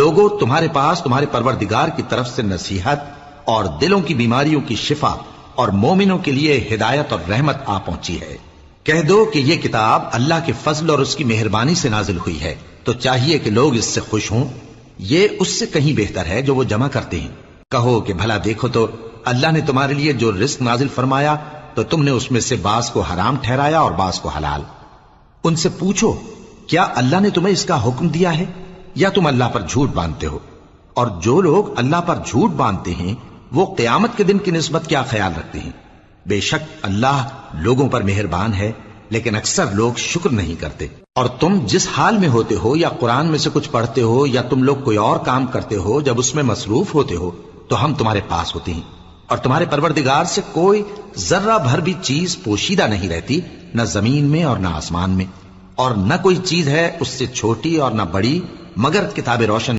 لوگوں تمہارے پاس تمہارے پروردگار کی طرف سے نصیحت اور دلوں کی بیماریوں کی شفا اور مومنوں کے لیے ہدایت اور رحمت آ پہنچی ہے۔ کہہ دو کہ یہ کتاب اللہ کے فضل اور اس کی مہربانی سے نازل ہوئی ہے، تو چاہیے کہ لوگ اس سے خوش ہوں، یہ اس سے کہیں بہتر ہے جو وہ جمع کرتے ہیں۔ کہو کہ بھلا دیکھو تو اللہ نے تمہارے لیے جو رزق نازل فرمایا تو تم نے اس میں سے بعض کو حرام ٹھہرایا اور بعض کو حلال۔ ان سے پوچھو کیا اللہ نے تمہیں اس کا حکم دیا ہے یا تم اللہ پر جھوٹ باندھتے ہو؟ اور جو لوگ اللہ پر جھوٹ باندھتے ہیں وہ قیامت کے دن کی نسبت کیا خیال رکھتے ہیں؟ بے شک اللہ لوگوں پر مہربان ہے، لیکن اکثر لوگ شکر نہیں کرتے۔ اور تم جس حال میں ہوتے ہو، یا قرآن میں سے کچھ پڑھتے ہو یا تم لوگ کوئی اور کام کرتے ہو، جب اس میں مصروف ہوتے ہو تو ہم تمہارے پاس ہوتے ہیں، اور تمہارے پروردگار سے کوئی ذرہ بھر بھی چیز پوشیدہ نہیں رہتی، نہ زمین میں اور نہ آسمان میں، اور نہ کوئی چیز ہے اس سے چھوٹی اور نہ بڑی مگر کتاب روشن